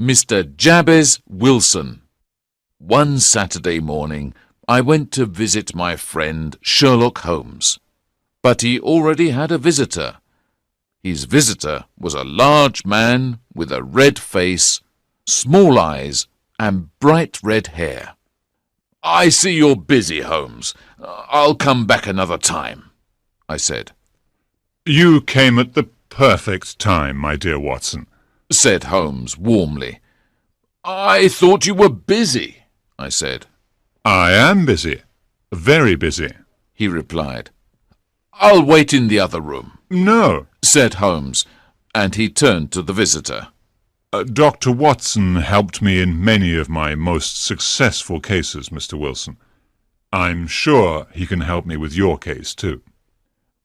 Mr. Jabez Wilson. One Saturday morning, I went to visit my friend Sherlock Holmes, but he already had a visitor. His visitor was a large man with a red face, small eyes, and bright red hair. "I see you're busy, Holmes. I'll come back another time," I said. "You came at the perfect time, my dear Watson," said Holmes warmly. "I thought you were busy," I said. "I am busy, very busy," he replied. "I'll wait in the other room," "No," said Holmes, and he turned to the visitor. "Dr. Watson helped me in many of my most successful cases, Mr. Wilson. I'm sure he can help me with your case, too."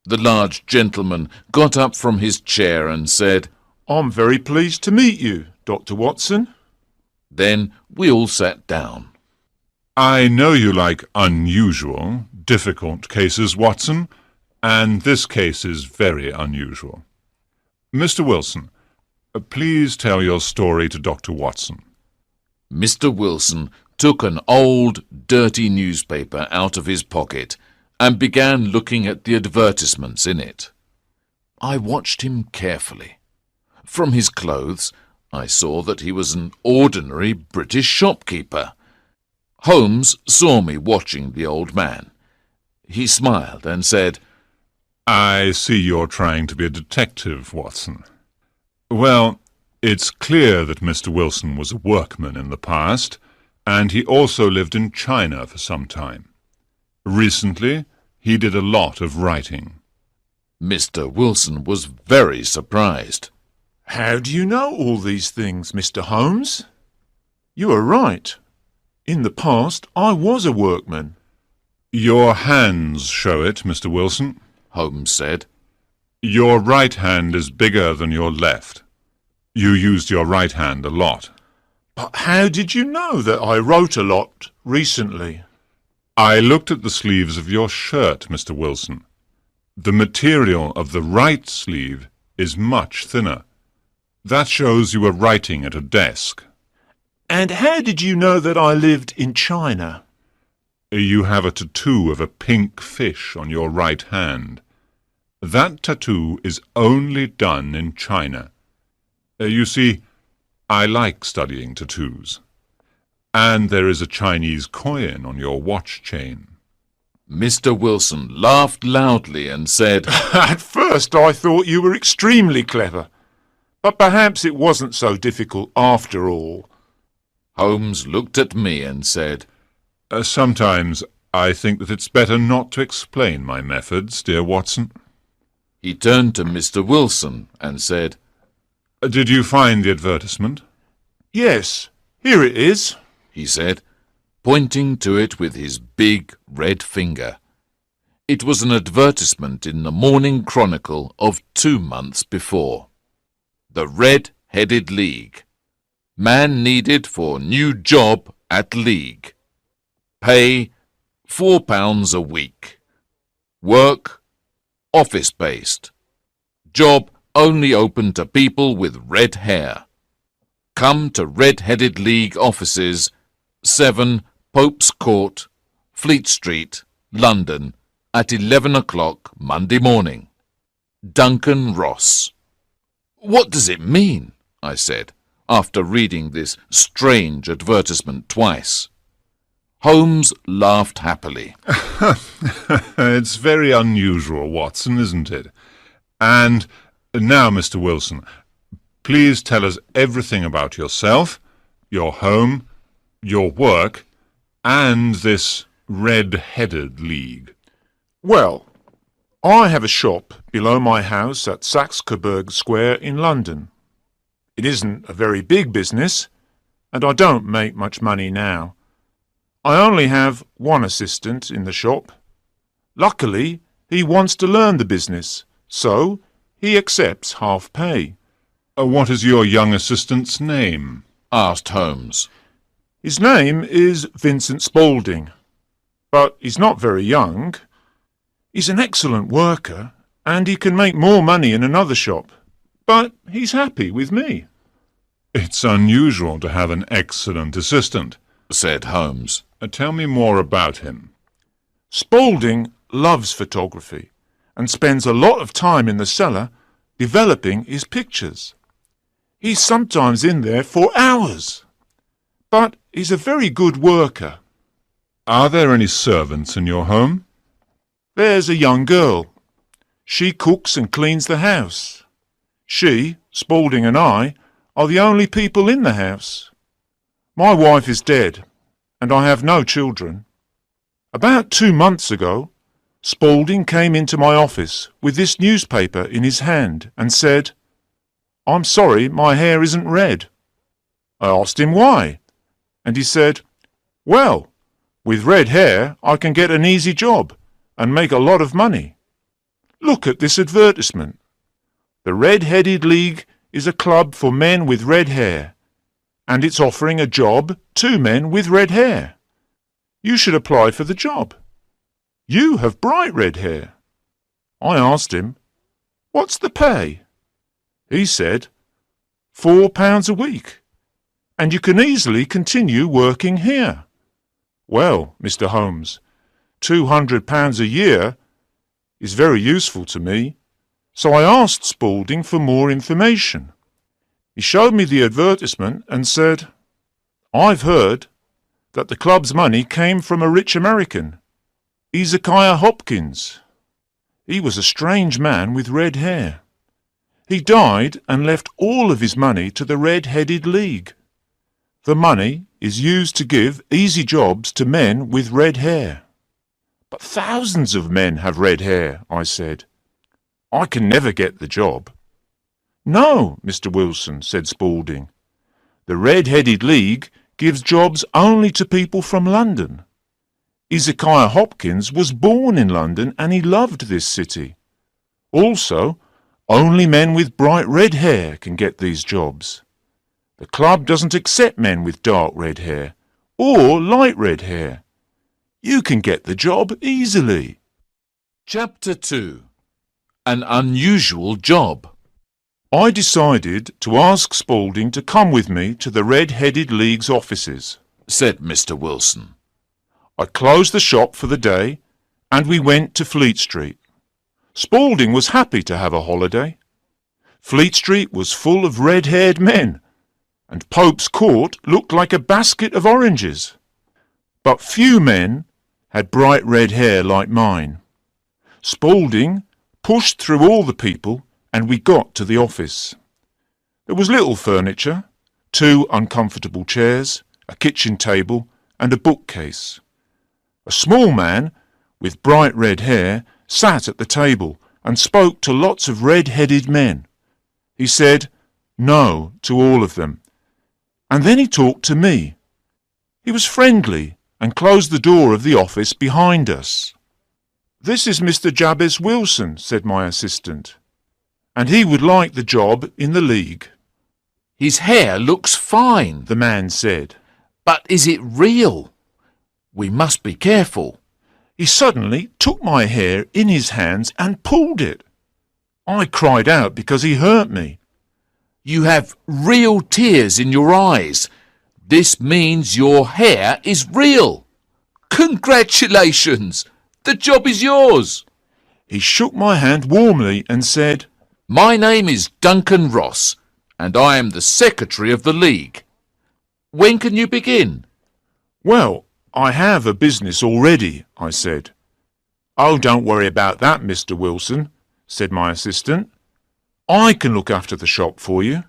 The large gentleman got up from his chair and said, "I'm very pleased to meet you, Dr. Watson." Then we all sat down. "I know you like unusual, difficult cases, Watson, and this case is very unusual. Mr. Wilson, please tell your story to Dr. Watson." Mr. Wilson took an old, dirty newspaper out of his pocket and began looking at the advertisements in it. I watched him carefully. From his clothes, I saw that he was an ordinary British shopkeeper. Holmes saw me watching the old man. He smiled and said, "I see you're trying to be a detective, Watson. Well, it's clear that Mr. Wilson was a workman in the past, and he also lived in China for some time. Recently, he did a lot of writing." Mr. Wilson was very surprised. "How do you know all these things, Mr. Holmes?" "You are right. In the past, I was a workman." "Your hands show it, Mr. Wilson," Holmes said. "Your right hand is bigger than your left. You used your right hand a lot." "But how did you know that I wrote a lot recently?" "I looked at the sleeves of your shirt, Mr. Wilson. The material of the right sleeve is much thinner. That shows you were writing at a desk." "And how did you know that I lived in China?" You have a tattoo of a pink fish on your right hand. That tattoo is only done in China. You see, I like studying tattoos. And there is a Chinese coin on your watch chain." Mr. Wilson laughed loudly and said, "At first I thought you were extremely clever, but perhaps it wasn't so difficult after all." Holmes looked at me and said, Sometimes I think that it's better not to explain my methods, dear Watson." He turned to Mr. Wilson and said, "Did you find the advertisement?" "Yes, here it is," he said, pointing to it with his big red finger. It was an advertisement in the Morning Chronicle of 2 months before. The Red-Headed League. Man needed for new job at League. Pay £4 a week. Work office-based. Job only open to people with red hair. Come to Red-Headed League offices, 7 Pope's Court, Fleet Street, London, at 11 o'clock Monday morning. Duncan Ross. "What does it mean?" I said, after reading this strange advertisement twice. Holmes laughed happily. "It's very unusual, Watson, isn't it? And now, Mr. Wilson, please tell us everything about yourself, your home, your work, and this Red-Headed League." "Well, I have a shop below my house at Saxe-Coburg Square in London. It isn't a very big business, and I don't make much money now. I only have one assistant in the shop. Luckily, he wants to learn the business, so he accepts half pay." What is your young assistant's name?" asked Holmes. "His name is Vincent Spaulding, but he's not very young. He's an excellent worker, and he can make more money in another shop, but he's happy with me." It's unusual to have an excellent assistant, said Holmes. Tell me more about him. Spaulding loves photography and spends a lot of time in the cellar developing his pictures. He's sometimes in there for hours, but he's a very good worker. Are there any servants in your home? There's a young girl. She cooks and cleans the house. She, Spaulding and I, are the only people in the house. My wife is dead, and I have no children. About 2 months ago, Spaulding came into my office with this newspaper in his hand and said, "I'm sorry my hair isn't red." I asked him why, and he said, "Well, with red hair I can get an easy job and make a lot of money. Look at this advertisement. The Red-Headed League is a club for men with red hair, and it's offering a job to men with red hair. You should apply for the job. You have bright red hair." I asked him, "What's the pay?" He said, £4 a week, and you can easily continue working here. Well, Mr. Holmes, £200 a year is very useful to me, so I asked Spaulding for more information. He showed me the advertisement and said, "I've heard that the club's money came from a rich American, Ezekiah Hopkins. He was a strange man with red hair. He died and left all of his money to the Red-Headed League. The money is used to give easy jobs to men with red hair." "But thousands of men have red hair," I said. "I can never get the job." "No, Mr. Wilson," said Spaulding. "The Red-Headed League gives jobs only to people from London. Ezekiah Hopkins was born in London and he loved this city. Also, only men with bright red hair can get these jobs. The club doesn't accept men with dark red hair or light red hair. You can get the job easily." Chapter 2. An Unusual Job. I decided to ask Spaulding to come with me to the Red-Headed League's offices, said Mr. Wilson. I closed the shop for the day, and we went to Fleet Street. Spaulding was happy to have a holiday. Fleet Street was full of red-haired men, and Pope's Court looked like a basket of oranges. But few men had bright red hair like mine. Spaulding pushed through all the people, and we got to the office. There was little furniture, 2 uncomfortable chairs, a kitchen table, and a bookcase. A small man with bright red hair sat at the table and spoke to lots of red-headed men. He said no to all of them, and then he talked to me. He was friendly and closed the door of the office behind us. "This is Mr. Jabez Wilson," said my assistant, "and he would like the job in the league." "His hair looks fine," the man said. "But is it real? We must be careful." He suddenly took my hair in his hands and pulled it. I cried out because he hurt me. "You have real tears in your eyes. This means your hair is real. Congratulations! The job is yours." He shook my hand warmly and said, "My name is Duncan Ross, and I am the secretary of the league. When can you begin?" "Well, I have a business already," I said. "Oh, don't worry about that, Mr. Wilson," said my assistant. "I can look after the shop for you."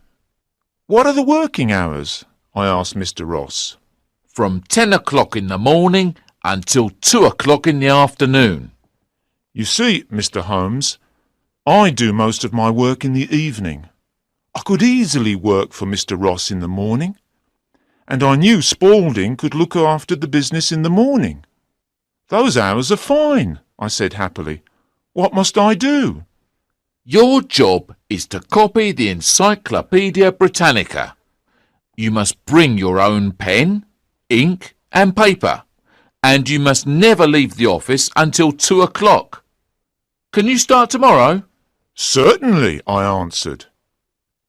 "What are the working hours?" I asked Mr. Ross. "From 10 o'clock in the morning until 2 o'clock in the afternoon." "You see, Mr. Holmes, I do most of my work in the evening. I could easily work for Mr. Ross in the morning, and I knew Spaulding could look after the business in the morning." "Those hours are fine," I said happily. "What must I do?" "Your job is to copy the Encyclopaedia Britannica. You must bring your own pen, ink and paper, and you must never leave the office until 2 o'clock. Can you start tomorrow?" "Certainly," I answered.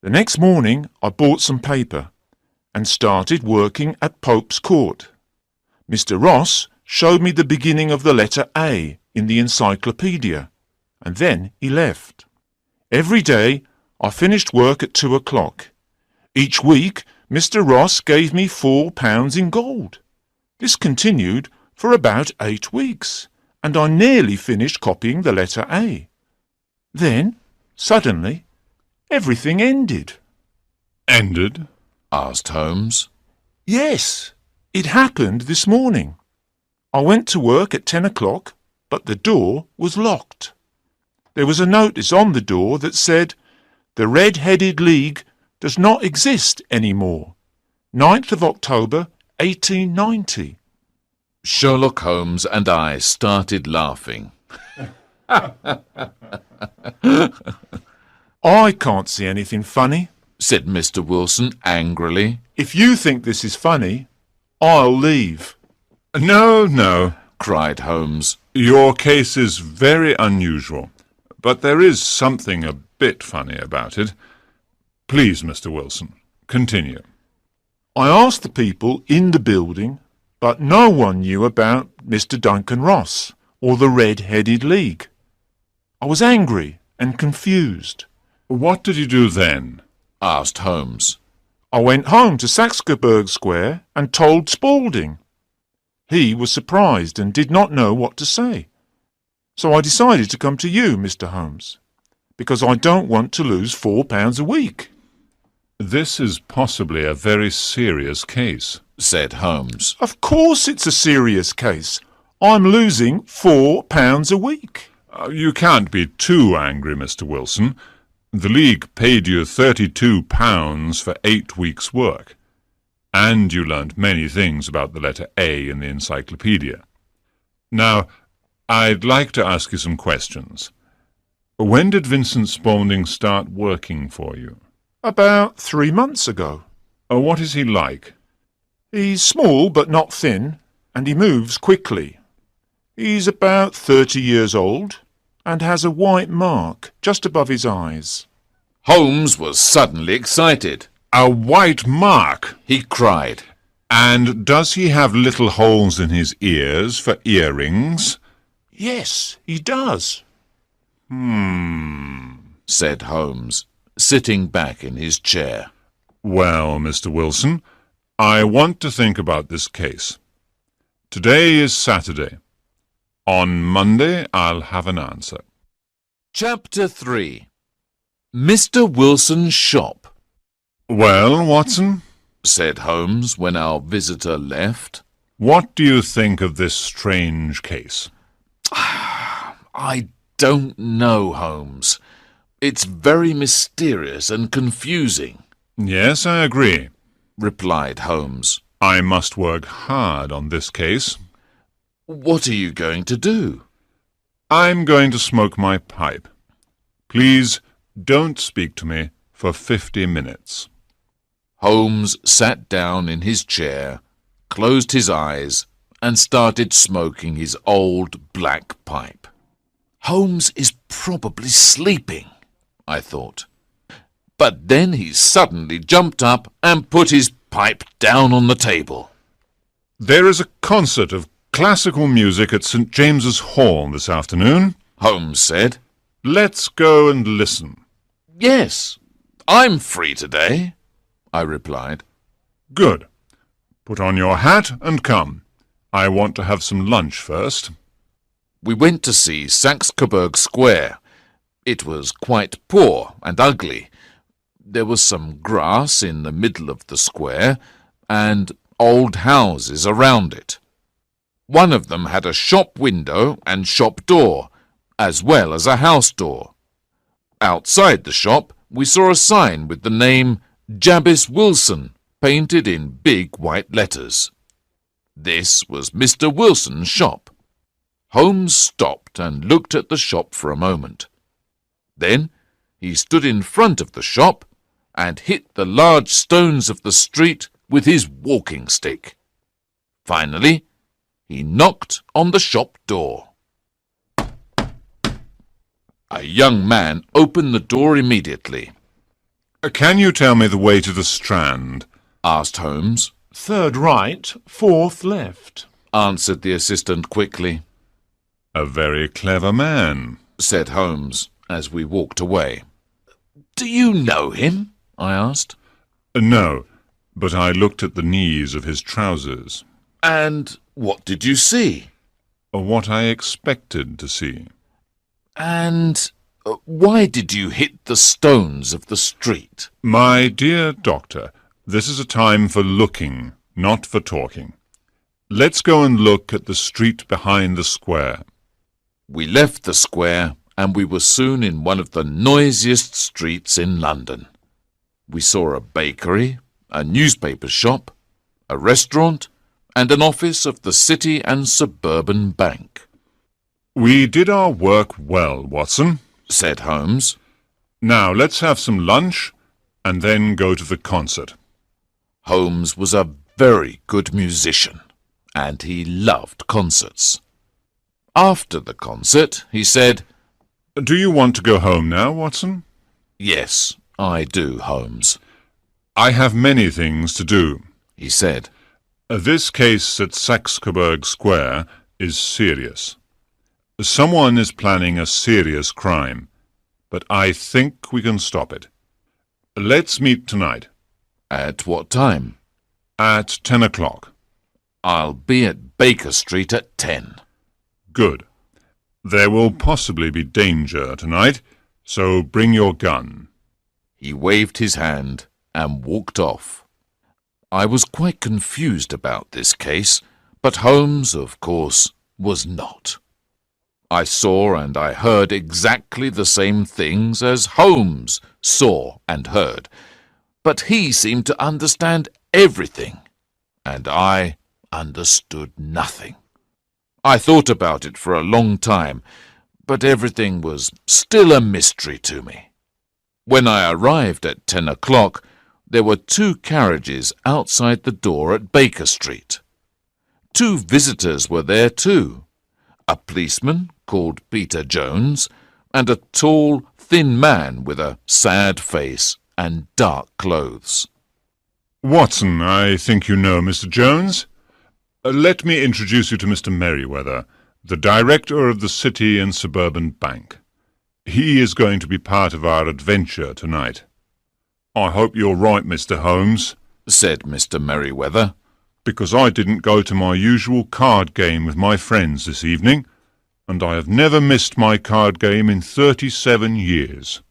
The next morning I bought some paper and started working at Pope's Court. Mr. Ross showed me the beginning of the letter A in the encyclopedia, and then he left. Every day I finished work at 2 o'clock. Each week Mr. Ross gave me £4 in gold. This continued for about 8 weeks, and I nearly finished copying the letter A. Then, suddenly, everything ended. Ended? asked Holmes. Yes, it happened this morning. I went to work at 10 o'clock, but the door was locked. There was a notice on the door that said, "The Red-Headed League does not exist anymore. 9th of October, 1890. Sherlock Holmes and I started laughing. I can't see anything funny. Said Mr. Wilson angrily. If you think this is funny, I'll leave. No, no, Cried Holmes. your case is very unusual, but there is something a bit funny about it. Please, Mr. Wilson, continue. I asked the people in the building, but no one knew about Mr. Duncan Ross or the Red-Headed League. I was angry and confused. What did you do then? Asked Holmes. I went home to Saxe-Coburg Square and told Spaulding. He was surprised and did not know what to say. So I decided to come to you, Mr. Holmes, because I don't want to lose £4 a week. This is possibly a very serious case. Said Holmes. Of course it's a serious case. I'm losing £4 a week. You can't be too angry, Mr. Wilson. The League paid you £32 for 8 weeks' work, and you learnt many things about the letter A in the encyclopedia. Now, I'd like to ask you some questions. When did Vincent Spaulding start working for you? About 3 months ago. What is he like? He's small but not thin, and he moves quickly. He's about 30 years old and has a white mark just above his eyes. Holmes was suddenly excited. A white mark? He cried. And does he have little holes in his ears for earrings? Yes, he does. Said Holmes, sitting back in his chair. Well, Mr. Wilson, I want to think about this case. Today is Saturday. On Monday, I'll have an answer. Chapter 3. Mr. Wilson's Shop. Well, Watson, Said Holmes when our visitor left. what do you think of this strange case? I don't know, Holmes. It's very mysterious and confusing, Yes, I agree. replied Holmes. I must work hard on this case. What are you going to do? I'm going to smoke my pipe. Please don't speak to me for 50 minutes. Holmes sat down in his chair, closed his eyes, and started smoking his old black pipe. Holmes is probably sleeping, I thought. But then he suddenly jumped up and put his pipe down on the table. There is a concert of classical music at St. James's Hall this afternoon. Holmes said. Let's go and listen. Yes, I'm free today, I replied. Good. Put on your hat and come. I want to have some lunch first. We went to see Saxe-Coburg Square. It was quite poor and ugly. There was some grass in the middle of the square, and old houses around it. One of them had a shop window and shop door, as well as a house door. Outside the shop, we saw a sign with the name Jabez Wilson painted in big white letters. This was Mr. Wilson's shop. Holmes stopped and looked at the shop for a moment. Then he stood in front of the shop and hit the large stones of the street with his walking stick. Finally, he knocked on the shop door. A young man opened the door immediately. Can you tell me the way to the Strand? asked Holmes. Third right, fourth left. Answered the assistant quickly. A very clever man, said Holmes as we walked away. Do you know him? I asked. No, but I looked at the knees of his trousers. And what did you see? What I expected to see. And why did you hit the stones of the street? My dear doctor, this is a time for looking, not for talking. Let's go and look at the street behind the square. We left the square, and we were soon in one of the noisiest streets in London. We saw a bakery, a newspaper shop, a restaurant, and an office of the City and Suburban Bank. We did our work well, Watson, said Holmes. Now let's have some lunch and then go to the concert. Holmes was a very good musician, and he loved concerts. After the concert, he said, Do you want to go home now, Watson? Yes, I do, Holmes. I have many things to do, he said. This case at Saxe-Coburg Square is serious. Someone is planning a serious crime, but I think we can stop it. Let's meet tonight. At what time? At 10 o'clock. I'll be at Baker Street at 10. Good. There will possibly be danger tonight, so bring your gun. He waved his hand and walked off. I was quite confused about this case, but Holmes, of course, was not. I saw and I heard exactly the same things as Holmes saw and heard, but he seemed to understand everything, and I understood nothing. I thought about it for a long time, but everything was still a mystery to me. When I arrived at 10 o'clock, there were 2 carriages outside the door at Baker Street. 2 visitors were there too, a policeman called Peter Jones, and a tall, thin man with a sad face and dark clothes. Watson, I think you know Mr. Jones. Let me introduce you to Mr. Merriweather, the director of the City and Suburban Bank. He is going to be part of our adventure tonight. I hope you're right, Mr. Holmes, said Mr. Merriweather, because I didn't go to my usual card game with my friends this evening, and I have never missed my card game in 37 years.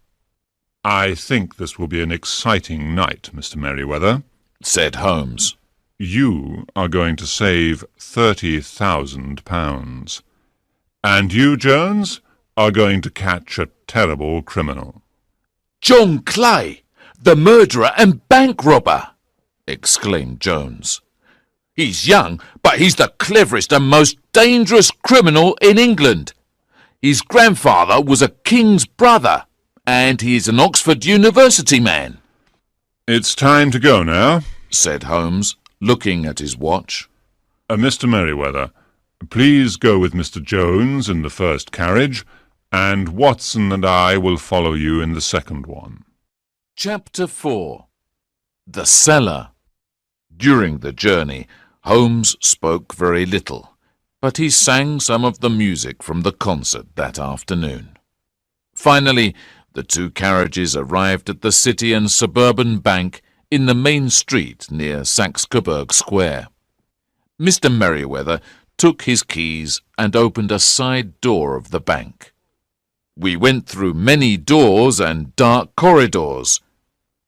I think this will be an exciting night, Mr. Merriweather, said Holmes. You are going to save £30,000. And you, Jones, are going to catch a terrible criminal. John Clay, the murderer and bank robber, exclaimed Jones. He's young, but he's the cleverest and most dangerous criminal in England. His grandfather was a king's brother, and he is an Oxford University man. It's time to go now, said Holmes, looking at his watch. Mr. Merriweather, please go with Mr. Jones in the first carriage, and Watson and I will follow you in the second one. Chapter 4. The Cellar. During the journey, Holmes spoke very little, but he sang some of the music from the concert that afternoon. Finally, the 2 carriages arrived at the City and Suburban Bank in the main street near Saxe-Coburg Square. Mr. Merriweather took his keys and opened a side door of the bank. We went through many doors and dark corridors.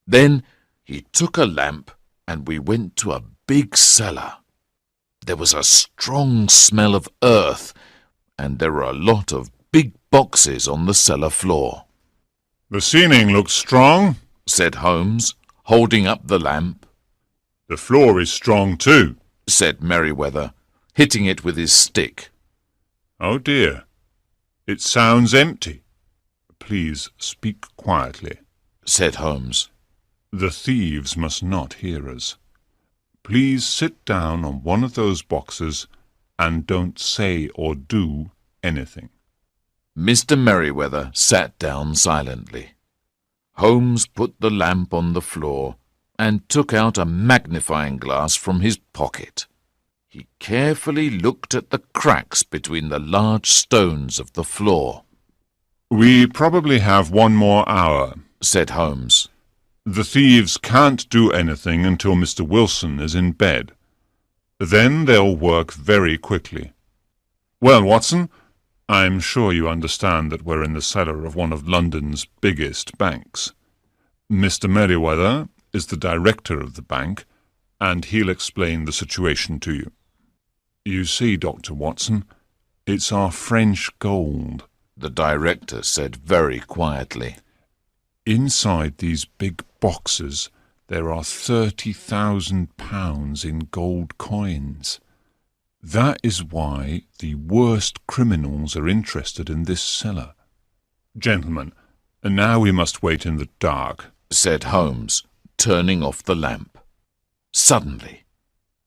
Then he took a lamp and we went to a big cellar. There was a strong smell of earth, and there were a lot of big boxes on the cellar floor. The ceiling looks strong, said Holmes, holding up the lamp. The floor is strong too, said Merriweather, hitting it with his stick. Oh dear, it sounds empty. Please speak quietly, said Holmes. The thieves must not hear us. Please sit down on one of those boxes and don't say or do anything. Mr. Merriweather sat down silently. Holmes put the lamp on the floor and took out a magnifying glass from his pocket. He carefully looked at the cracks between the large stones of the floor. "We probably have 1 more hour," said Holmes. "The thieves can't do anything until Mr. Wilson is in bed. Then they'll work very quickly. Well, Watson, I'm sure you understand that we're in the cellar of one of London's biggest banks. Mr. Merriweather is the director of the bank, and he'll explain the situation to you. You see, Dr. Watson, it's our French gold," the director said very quietly. "Inside these big boxes there are £30,000 in gold coins. That is why the worst criminals are interested in this cellar. Gentlemen, now we must wait in the dark," said Holmes, turning off the lamp. Suddenly,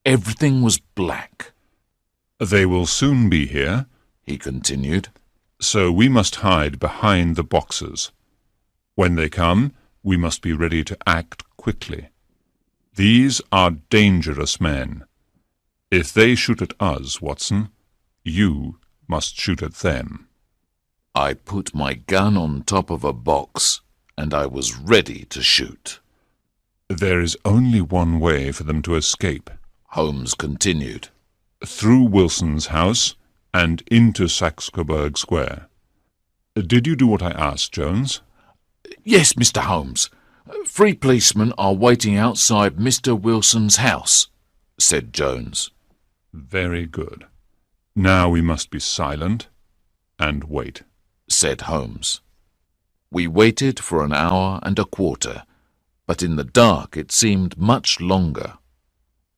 everything was black. "They will soon be here," he continued. "so we must hide behind the boxes. When they come, we must be ready to act quickly. These are dangerous men. If they shoot at us, Watson, you must shoot at them." I put my gun on top of a box, and I was ready to shoot. "There is only one way for them to escape," Holmes continued. "through Wilson's house and into Saxe-Coburg Square. Did you do what I asked, Jones?" Yes, Mr. Holmes. 3 policemen are waiting outside Mr. Wilson's house, said Jones. "Very good. Now we must be silent and wait," said Holmes. We waited for an hour and a quarter, but in the dark it seemed much longer.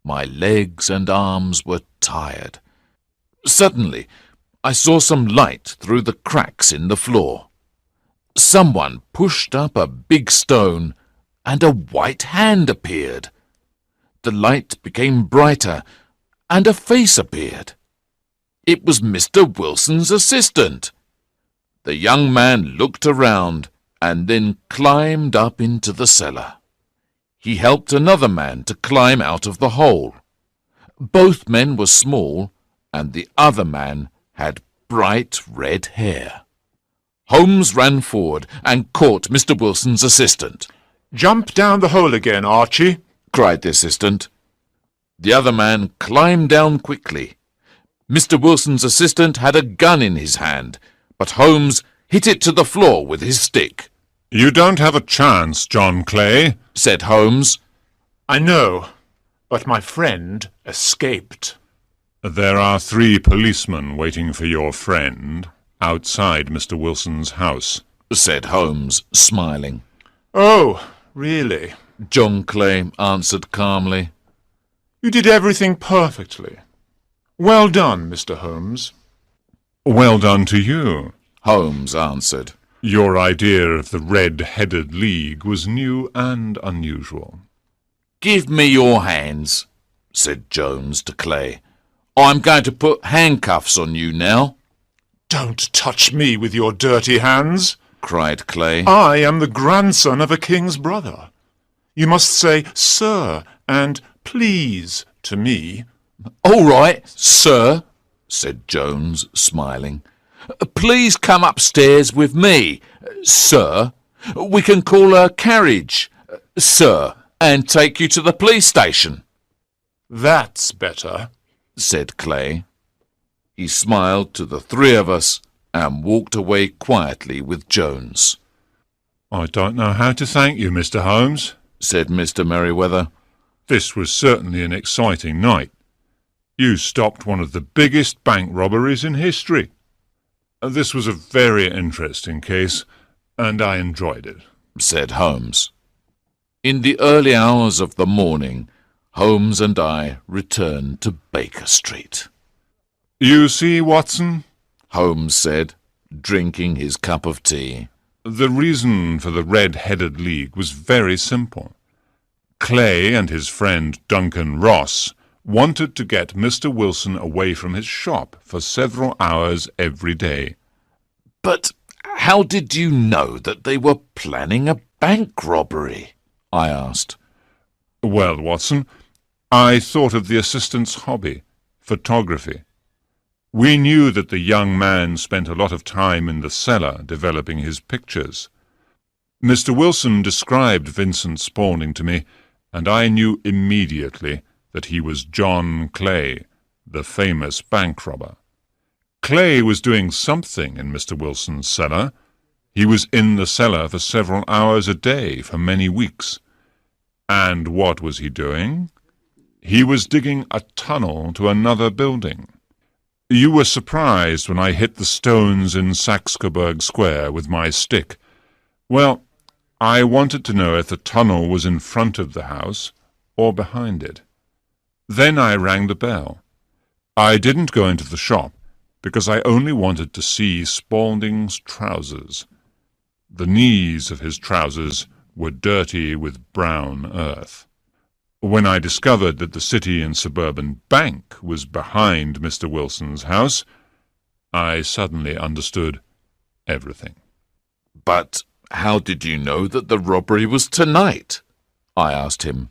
My legs and arms were tired. Suddenly, I saw some light through the cracks in the floor. Someone pushed up a big stone, and a white hand appeared. The light became brighter, and a face appeared. It was Mr. Wilson's assistant. The young man looked around and then climbed up into the cellar. He helped another man to climb out of the hole. Both men were small, and the other man had bright red hair. Holmes ran forward and caught Mr. Wilson's assistant. "Jump down the hole again, Archie," cried the assistant. The other man climbed down quickly. Mr. Wilson's assistant had a gun in his hand, but Holmes hit it to the floor with his stick. "You don't have a chance, John Clay," said Holmes. "I know, but my friend escaped." "There are 3 policemen waiting for your friend outside Mr. Wilson's house," said Holmes, smiling. "Oh, really?" John Clay answered calmly. "You did everything perfectly. Well done, Mr. Holmes." "Well done to you," Holmes answered. "Your idea of the Red-Headed League was new and unusual." "Give me your hands," said Jones to Clay. "I'm going to put handcuffs on you now." "Don't touch me with your dirty hands," cried Clay. "I am the grandson of a king's brother. You must say, 'Sir,' and 'please' to me." "All right, sir," said Jones, smiling. "Please come upstairs with me, sir. We can call a carriage, sir, and take you to the police station." "That's better," said Clay. He smiled to the 3 of us and walked away quietly with Jones. "I don't know how to thank you, Mr. Holmes," said Mr. Merriweather. "This was certainly an exciting night. You stopped one of the biggest bank robberies in history. This was a very interesting case, and I enjoyed it," said Holmes. In the early hours of the morning, Holmes and I returned to Baker Street. "You see, Watson," Holmes said, drinking his cup of tea, "the reason for the Red-Headed League was very simple. Clay and his friend Duncan Ross wanted to get Mr. Wilson away from his shop for several hours every day." But how did you know that they were planning a bank robbery? I asked. Well, Watson, I thought of the assistant's hobby, photography. We knew that the young man spent a lot of time in the cellar developing his pictures. Mr. Wilson described Vincent Spaulding to me, and I knew immediately that he was John Clay, the famous bank robber. Clay was doing something in Mr. Wilson's cellar. He was in the cellar for several hours a day for many weeks. And what was he doing? He was digging a tunnel to another building. You were surprised when I hit the stones in Saxe-Coburg Square with my stick. Well, I wanted to know if the tunnel was in front of the house or behind it. Then I rang the bell. I didn't go into the shop because I only wanted to see Spaulding's trousers. The knees of his trousers were dirty with brown earth. When I discovered that the City and Suburban Bank was behind Mr. Wilson's house, I suddenly understood everything. But how did you know that the robbery was tonight? I asked him.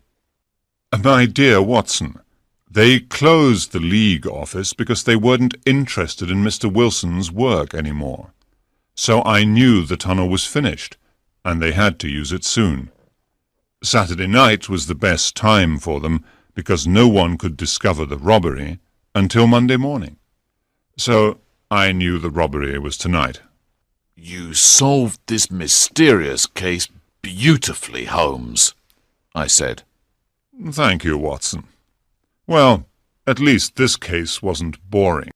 My dear Watson, they closed the League office because they weren't interested in Mr. Wilson's work anymore. So I knew the tunnel was finished, and they had to use it soon. Saturday night was the best time for them because no one could discover the robbery until Monday morning. So I knew the robbery was tonight. You solved this mysterious case beautifully, Holmes, I said. Thank you, Watson. Well, at least this case wasn't boring.